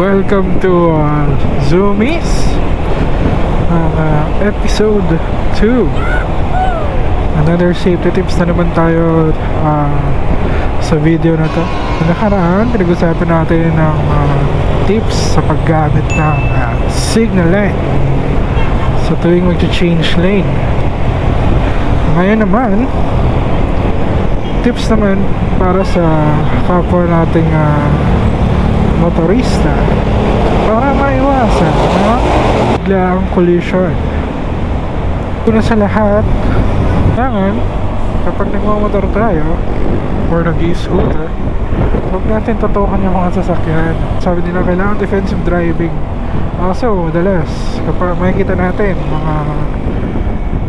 Welcome to Zoomies episode 2. Another safety tips na naman tayo sa video na to. Nakaraan, pinag-usapan natin ng tips sa paggamit ng signal light sa tuwing mag-change lane. Ngayon naman, tips naman para sa kapwa nating motorista para maiwasan biglaang collision. Una sa lahat, kailangan kapag nagmamotor tayo or nag-i-scooter, huwag natin tutukan yung mga sasakyan. Sabi nila kailangan defensive driving. Also, madalas kapag makikita natin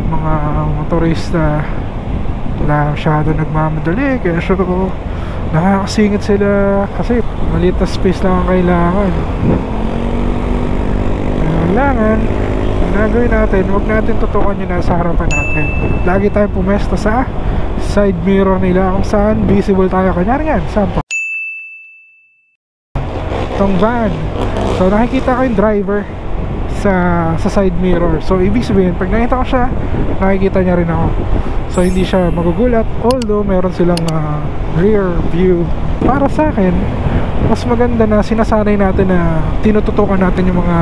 mga motorista na masyado nagmamadali, kaya nakakasingit sila kasi maliit na space lang ang kailangan. Ang gagawin natin, huwag natin tutukan yung nasa harapan natin. Lagi tayong pumesta sa side mirror nila kung saan visible tayo. Kanyari yan, sample itong van. So nakikita ko yung driver sa side mirror. So ibig sabihin, pag nakita ko siya, nakikita niya rin ako. So hindi siya magugulat, although meron silang rear view. Para sa akin, mas maganda na sinasanay natin na tinututukan natin yung mga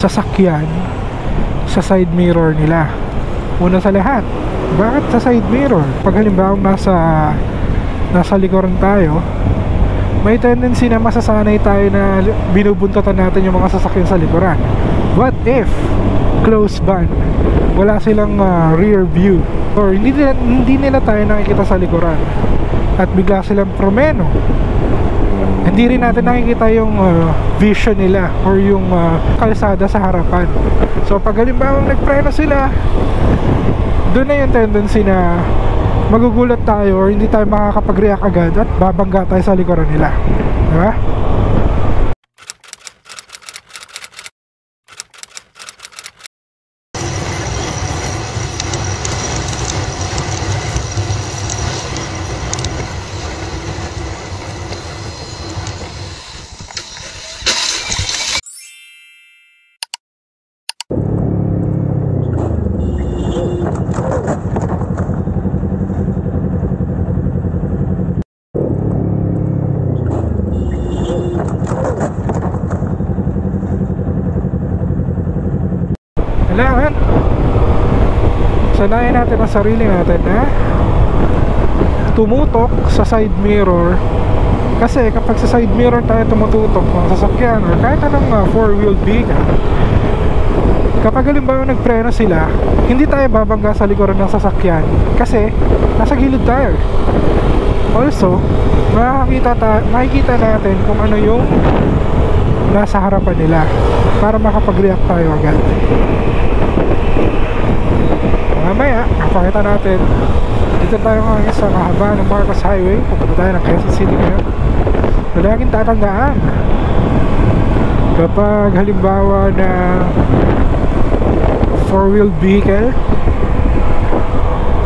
sasakyan sa side mirror nila. Una sa lahat, bakit sa side mirror? Pag halimbawa nasa likuran tayo, may tendency na masasanay tayo na binubuntutan natin yung mga sasakyan sa likuran. What if close van, wala silang rear view, or hindi nila tayo nakikita sa likuran at bigla silang promeno, hindi rin natin nakikita yung vision nila or yung kalsada sa harapan. So pag halimbawa nagpreno sila, doon na yung tendency na magugulat tayo or hindi tayo makakapag-react agad at babangga tayo sa likuran nila, diba? Kailangan sanayin natin ang sarili natin na tumutok sa side mirror, kasi kapag sa side mirror tayo tumututok ng sasakyan or kahit anong four-wheeled vehicle, kapag halimbawa nagpreno sila, hindi tayo babangga sa likuran ng sasakyan kasi nasa gilid tayo. Also, makikita natin kung ano yung nasa harapan nila para makapag-react tayo agad. Mamaya, kapakita natin dito tayo ngayon sa kahaba ng Marcos Highway. Pupunta tayo ng Quezon City ngayon. Laging tatandaan, kapag halimbawa na four-wheeled vehicle,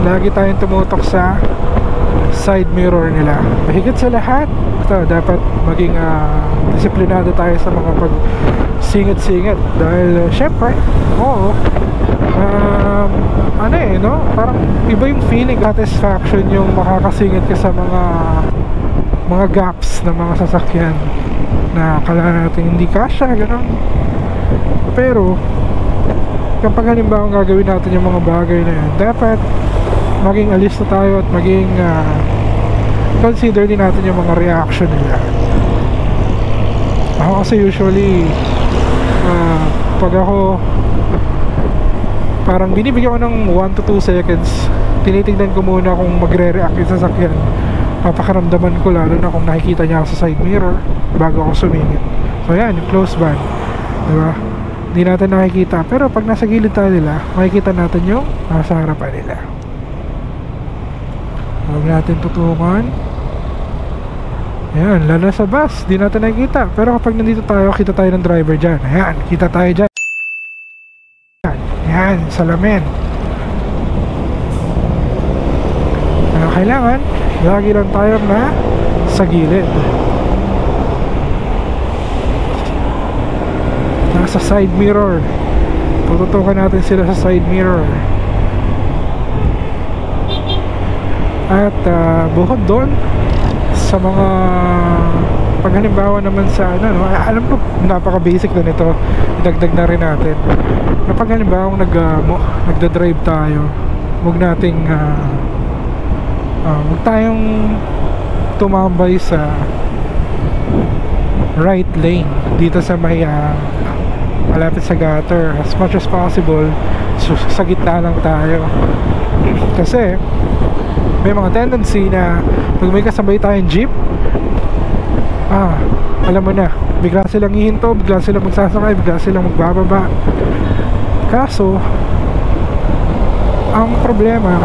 lagi tayong tumutok sa side mirror nila. Mahigit sa lahat, ito, dapat maging disiplinado tayo sa mga pag-singit-singit dahil syempre, parang iba yung feeling, satisfaction yung makakasingit ka sa mga gaps ng mga sasakyan na akala natin hindi kasya, gano'n. Pero kapag halimbawa gagawin natin yung mga bagay na yan, dapat maging alisto tayo at maging consider din natin yung mga reaction nila. Ako kasi usually pag ako parang binibigyan ko ng 1 to 2 seconds, tinitingnan ko muna kung magre-react yung sasakyan. Papakaramdaman ko, lalo na kung nakikita niya ako sa side mirror, bago ako sumingit. So yan, yung close van, diba? Hindi natin nakikita, pero pag nasa gilid tayo nila, makikita natin yung nasa harapan nila. Huwag natin tutukan. Ayan, lalo sa bus, di natin nakikita. Pero kapag nandito tayo, kita tayo ng driver dyan. Ayan, kita tayo dyan. Ayan, salamin. Kailangan lagi lang tayo na sa gilid. nasa side mirror. Tututukan natin sila sa side mirror. At bukod doon sa mga paghalimbawa naman sa ano, no, alam ko napaka basic na nito, idagdag na rin natin. Kapag halimbawa nagda-drive tayo, huwag tayong tumambay sa right lane dito sa may malapit sa gutter. As much as possible, sa gitna lang tayo. Kasi may mga tendency na pag may kasabay tayong jeep, alam mo na, bigla silang hihinto, bigla silang magsasakay, bigla silang magbababa. Kaso ang problema,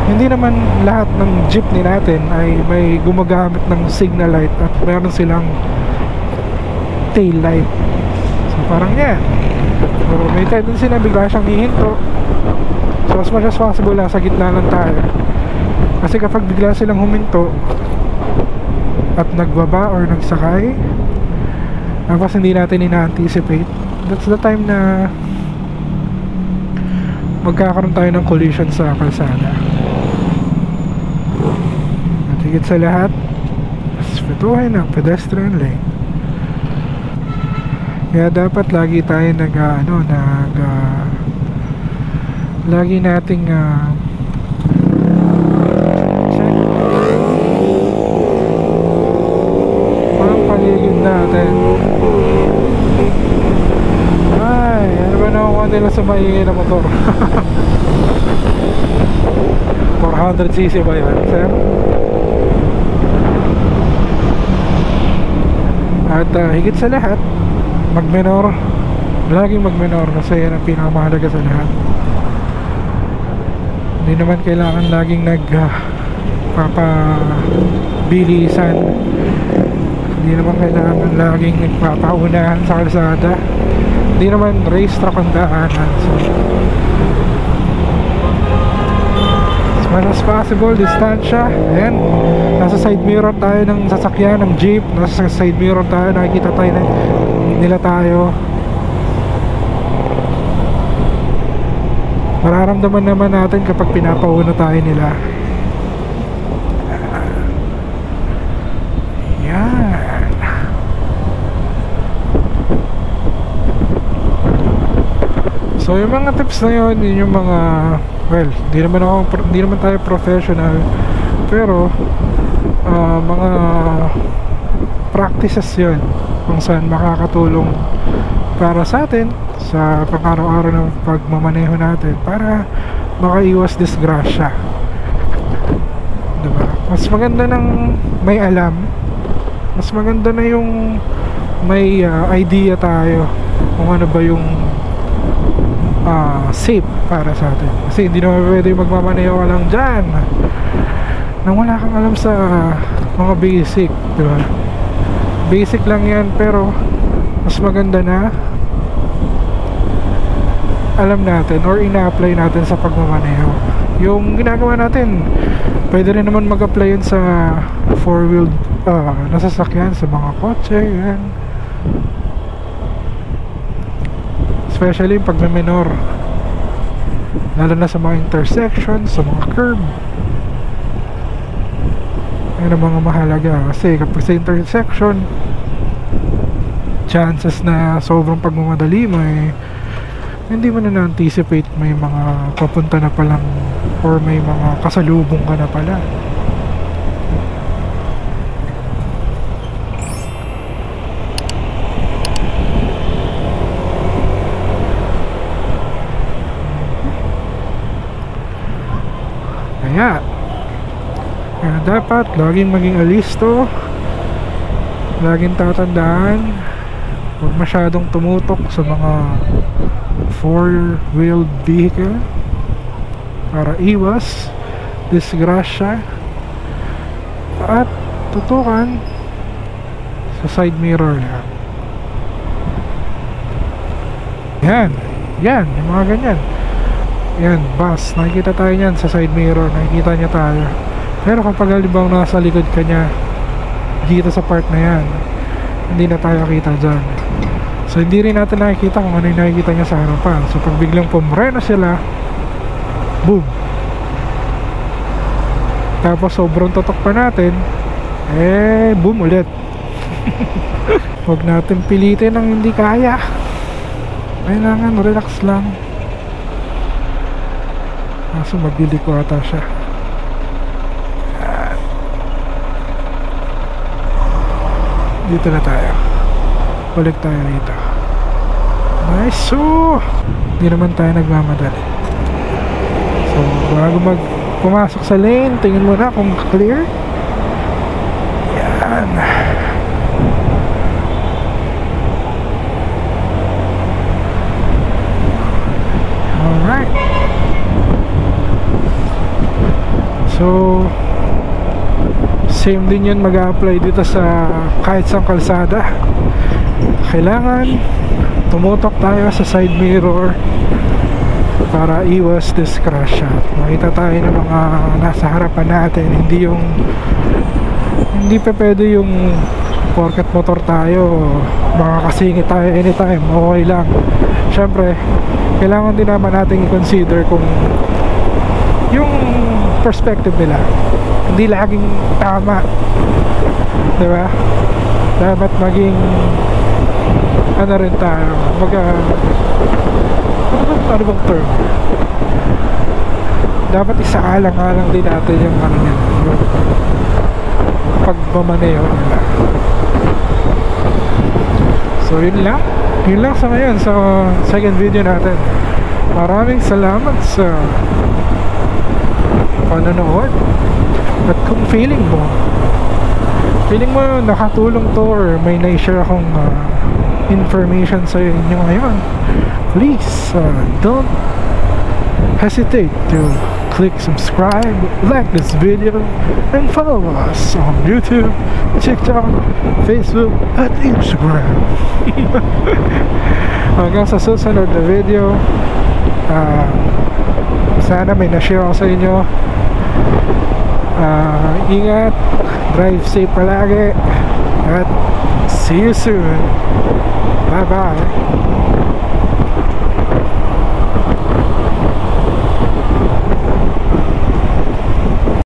hindi naman lahat ng jeepney natin ay may gumagamit ng signal light at meron silang tail light. So parang yan, so, may tendency na bigla siyang hihinto. So as much as possible, nasa gitna lang tayo. Kasi kapag bigla silang huminto at nagbaba or nagsakay, tapos hindi natin ina-anticipate, that's the time na magkakaroon tayo ng collision sa kalsada. At higit sa lahat, respetuhin ang pedestrian lane. Kaya dapat lagi tayo lagi nating paligid natin. Ay, ano ba nakuha nila sa maingay na motor? 400cc ba yan, sir? At higit sa lahat, mag-minor. Laging mag-minor kasi yan ang pinakamahalaga sa lahat. Hindi naman kailangan laging papabilisan. Hindi naman kailangan laging nagpapaunahan sa kalsada. Hindi naman race track ang daanan. So, as much as possible, distansya. Ayan, nasa side mirror tayo ng sasakyan, ng jeep. Nasa side mirror tayo, nakikita tayo nila tayo. Mararamdaman naman natin kapag pinapauna tayo nila. So yung mga tips na yun, yun yung mga, well, di naman tayo professional, pero mga practices yun kung saan makakatulong para sa atin sa pang-araw-araw ng pagmamaneho natin para makaiwas disgrasya, diba? Mas maganda ng may alam, mas maganda na yung may idea tayo kung ano ba yung safe para sa atin. Kasi hindi naman pwede magmamaneho ka lang dyan nang wala kang alam sa mga basic, diba? Basic lang yan, pero mas maganda na alam natin or ina-apply natin sa pagmamaneho. Yung ginagawa natin, pwede rin naman mag-apply yun sa four-wheeled nasasakyan, sa mga kotse, yan. Especially pag may minor, lalo na sa mga intersection, sa mga curb. Yan ang mga mahalaga. Kasi kapag sa intersection, chances na sobrang pagmamadali mo hindi mo na na-anticipate may mga papunta na palang or may mga kasalubong ka na pala. Kaya dapat laging maging alisto, laging tatandaan, huwag masyadong tumutok sa mga four-wheeled vehicle para iwas disgrasya, at tutukan sa side mirror lang. Yan, yung mga ganyan. Yan, bus, nakikita tayo yan sa side mirror, nakikita niya tayo. Pero kapag halimbawa nasa likod ka niya dito sa part na yan, hindi na tayo kita dyan. So hindi rin natin nakikita kung ano yung nakikita niya sa harapan. So pag biglang pumreno sila, boom, tapos sobrang totok pa natin, boom ulit. Huwag natin pilitin ang hindi kaya. Kailangan relax lang. Kaso magliliko ata siya. Dito na tayo. Balik tayo dito. Nice. So hindi naman tayo nagmamadali. So bago pumasok sa lane, tingin mo na kung clear. Yan. Alright. So same din yun mag-a-apply dito sa kahit sa kalsada. Kailangan tumutok tayo sa side mirror para iwas discrasya. Makita tayo ng mga nasa harapan natin. Hindi pa pwede yung porket motor tayo, makakasingit tayo anytime, okay lang. Syempre kailangan din naman natin i-consider kung yung perspective nila hindi laging tama, diba? Dapat maging ano rin tayo, ano bang term? Dapat isaalang-alang din natin yung ano nila, yung pagmamaneho nila. So yun lang sa ngayon, sa second video natin. Maraming salamat sa panonood. At kung feeling mo nakatulong to or may na-share akong information sa inyo ngayon, please don't hesitate to click subscribe, like this video, and follow us on YouTube, TikTok, Facebook, at Instagram. Hanggang sa susunod na video, sana may na-share ako sa inyo. Ingat, drive safe palagi, at see you soon. Bye bye.